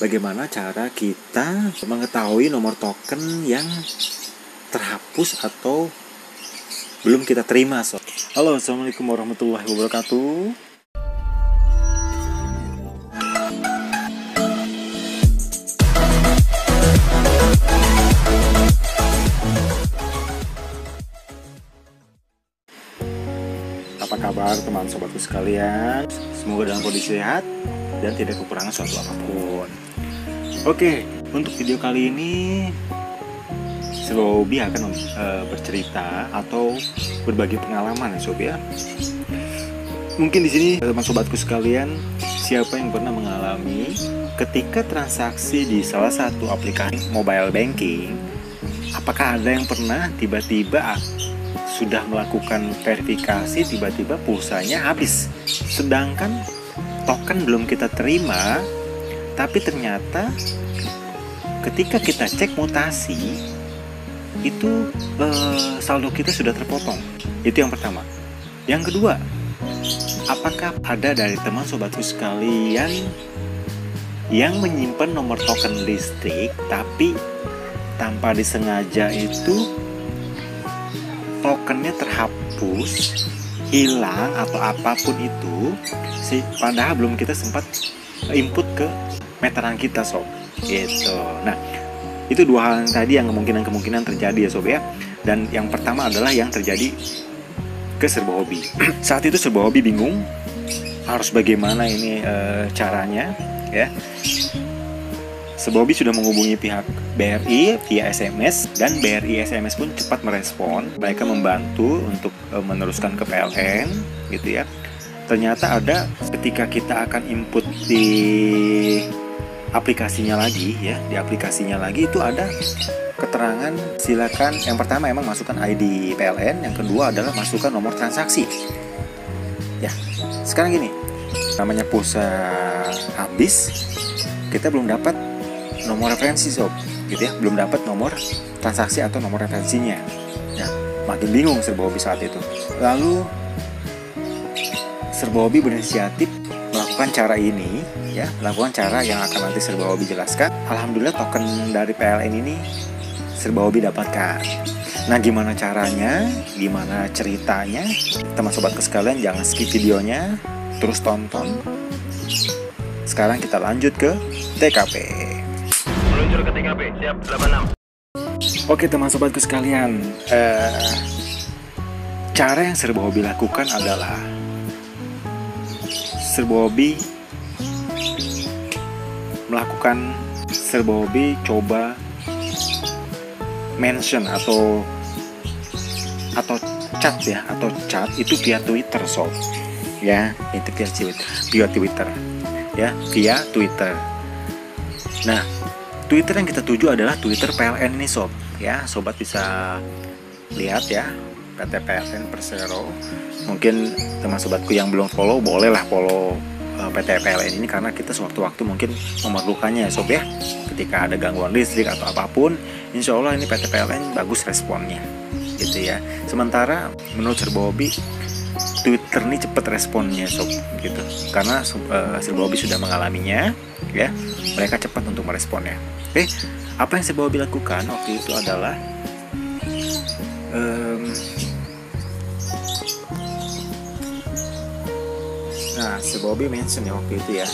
bagaimana cara kita mengetahui nomor token yang terhapus atau belum kita terima. Halo, assalamualaikum warahmatollahi wabarakatuh. Apa kabar teman sobatku sekalian? Semoga dalam kondisi sehat dan tidak kekurangan suatu apapun. Oke, untuk video kali ini Sobi akan bercerita atau berbagi pengalaman, Sobi ya. Mungkin di sini teman sobatku sekalian, siapa yang pernah mengalami ketika transaksi di salah satu aplikasi mobile banking, apakah ada yang pernah tiba-tiba sudah melakukan verifikasi, tiba-tiba pulsanya habis, sedangkan token belum kita terima, tapi ternyata ketika kita cek mutasi itu saldo kita sudah terpotong. Itu yang pertama. Yang kedua, apakah ada dari teman sobatku sekalian yang menyimpan nomor token listrik tapi tanpa disengaja itu tokennya terhapus, hilang atau apapun itu, padahal belum kita sempat input ke meteran kita, sob. Gitu. Nah, itu dua hal yang tadi yang kemungkinan terjadi ya, sob ya. Dan yang pertama adalah yang terjadi ke Serba Hobi. Saat itu Serba Hobi bingung harus bagaimana ini caranya ya. Serba Hobi sudah menghubungi pihak BRI via SMS, dan BRI SMS pun cepat merespon. Mereka membantu untuk meneruskan ke PLN gitu ya. Ternyata ada ketika kita akan input di aplikasinya lagi ya, di aplikasinya lagi itu ada keterangan, silakan yang pertama emang masukkan ID PLN, yang kedua adalah masukkan nomor transaksi. Ya, sekarang gini, namanya pulsa habis, kita belum dapat nomor referensi, sob, gitu ya, belum dapat nomor transaksi atau nomor referensinya. Nah, makin bingung Serba Hobi saat itu. Lalu Serba Hobi berinisiatif melakukan cara ini ya, melakukan cara yang akan nanti Serba Hobi jelaskan. Alhamdulillah token dari PLN ini Serba Hobi dapatkan. Nah, gimana caranya, gimana ceritanya, teman sobatku sekalian jangan skip videonya, terus tonton. Sekarang kita lanjut ke TKP. Meluncur ke TKP, siap 86. Oke teman sobatku sekalian, cara yang Serba Hobi lakukan adalah Serba Hobi melakukan, Serba Hobi coba mention atau chat ya, atau chat itu via Twitter, sob ya, itu via Twitter ya, via Twitter. Nah, Twitter yang kita tuju adalah Twitter PLN ini, sob ya. Sobat bisa lihat ya, PT PLN Persero. Mungkin teman sobatku yang belum follow, bolehlah follow PT PLN ini, karena kita sewaktu-waktu mungkin memerlukannya ya, sob ya. Ketika ada gangguan listrik atau apapun, insya Allah ini PT PLN bagus responnya gitu ya. Sementara menurut Serba Hobi, Twitter ini cepat responnya, sob gitu, karena Serba Hobi sudah mengalaminya ya. Mereka cepat untuk meresponnya. Apa yang Serba Hobi lakukan waktu itu adalah nah, Serba Hobi mention ya waktu itu ya.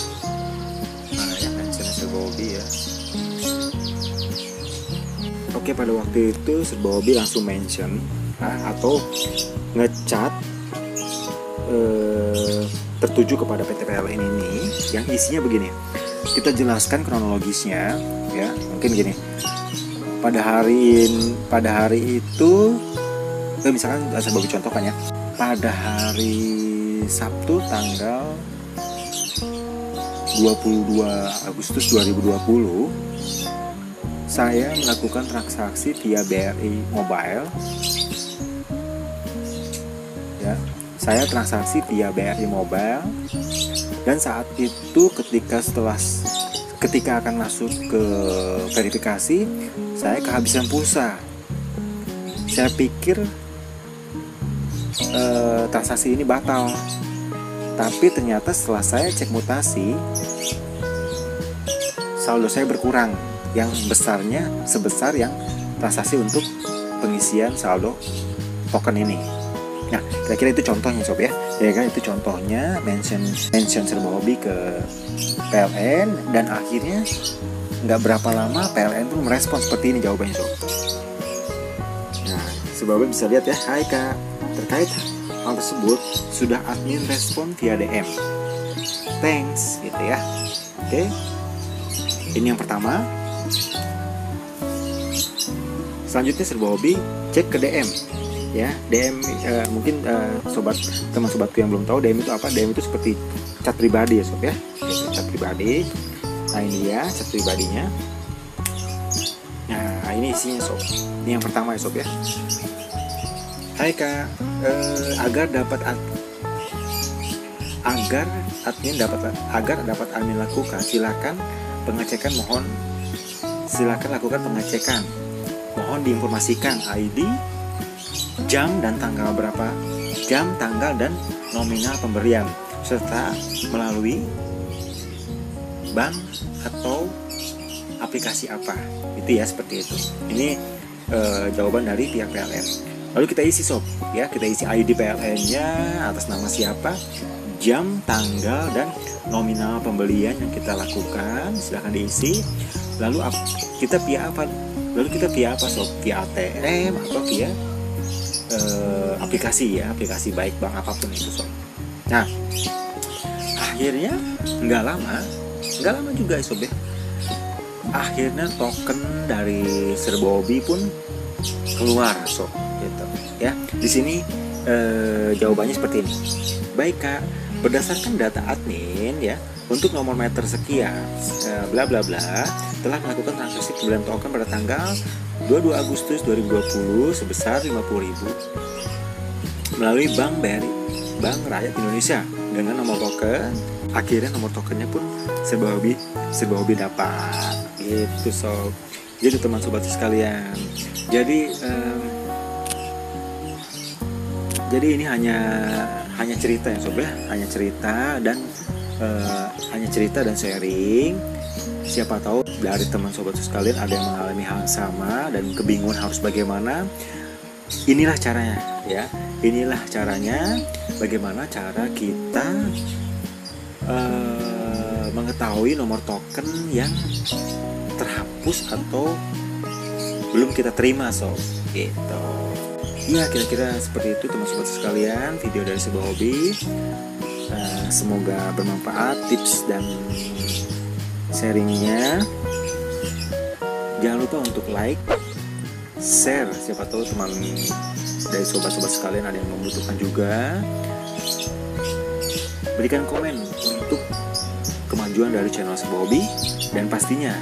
Mana ya mention Serba Hobi ya. Oke, pada waktu itu Serba Hobi langsung mention atau ngechat tertuju kepada PT PLN ini, yang isinya begini. Kita jelaskan kronologisnya ya. Mungkin gini. Pada hari itu misalkan Serba Hobi contohkan ya. Pada hari Sabtu tanggal 22 Agustus 2020, saya melakukan transaksi via BRI Mobile ya. Saya transaksi via BRI Mobile, dan saat itu ketika akan masuk ke verifikasi, saya kehabisan pulsa. Saya pikir transaksi ini batal, tapi ternyata setelah saya cek mutasi, saldo saya berkurang yang besarnya sebesar yang transaksi untuk pengisian saldo token ini. Nah, kira-kira itu contohnya sob ya. Ya kan, itu contohnya mention Serba Hobi ke PLN, dan akhirnya nggak berapa lama PLN pun merespon seperti ini jawabannya sob. Nah, Serba Hobi bisa lihat ya. Hai kak, terkait hal tersebut sudah admin respon via DM. Thanks gitu ya. Oke. Ini yang pertama. Selanjutnya Serba Hobi cek ke DM. Ya, DM mungkin teman sobatku yang belum tahu DM itu apa. DM itu seperti chat pribadi ya sob ya. Chat pribadi. Nah, ini ya chat pribadinya. Nah, ini isinya sob. Ini yang pertama ya sob ya. Hai kak, agar dapat admin lakukan, silakan lakukan pengecekan. Mohon diinformasikan ID, jam dan tanggal berapa, jam, tanggal, dan nominal pemberian, serta melalui bank atau aplikasi apa. Itu ya, seperti itu. Ini jawaban dari pihak PLN. Lalu kita isi sob ya, kita isi ID PLN-nya, atas nama siapa, jam, tanggal, dan nominal pembelian yang kita lakukan. Silahkan diisi. Lalu kita via apa? Sob? Via ATM atau via aplikasi ya, aplikasi baik bank apapun itu sob. Nah, akhirnya nggak lama juga sob ya. Akhirnya token dari Serba Hobi pun keluar sob, gitu ya. Di sini jawabannya seperti ini. Baik kak, berdasarkan data admin ya, untuk nomor meter sekian, bla bla bla, telah melakukan transaksi pembelian token pada tanggal 22 Agustus 2020 sebesar 50.000 melalui Bank BRI, Bank Rakyat Indonesia, dengan nomor token. Akhirnya nomor tokennya pun Serba Hobi dapat. Gitu sob. Jadi teman sobat sekalian. Jadi ini hanya cerita ya sob ya, hanya cerita dan sharing. Siapa tahu dari teman sobat sekalian ada yang mengalami hal yang sama dan kebingungan harus bagaimana. Inilah caranya ya. Inilah caranya bagaimana cara kita mengetahui nomor token yang terhapus atau belum kita terima sob, gitu. Ya, kira-kira seperti itu teman sobat sekalian, video dari Serba Hobi. Semoga bermanfaat tips dan sharingnya. Jangan lupa untuk like, share, siapa tahu teman dari sobat-sobat sekalian ada yang membutuhkan juga. Berikan komen untuk kemajuan dari channel Serba Hobi, dan pastinya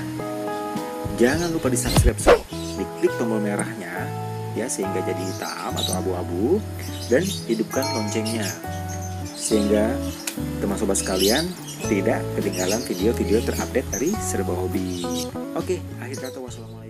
jangan lupa di subscribe sob, diklik tombol merahnya ya, sehingga jadi hitam atau abu-abu, dan hidupkan loncengnya sehingga teman sobat sekalian tidak ketinggalan video-video terupdate dari Serba Hobi. Oke, akhir kata, wassalamualaikum.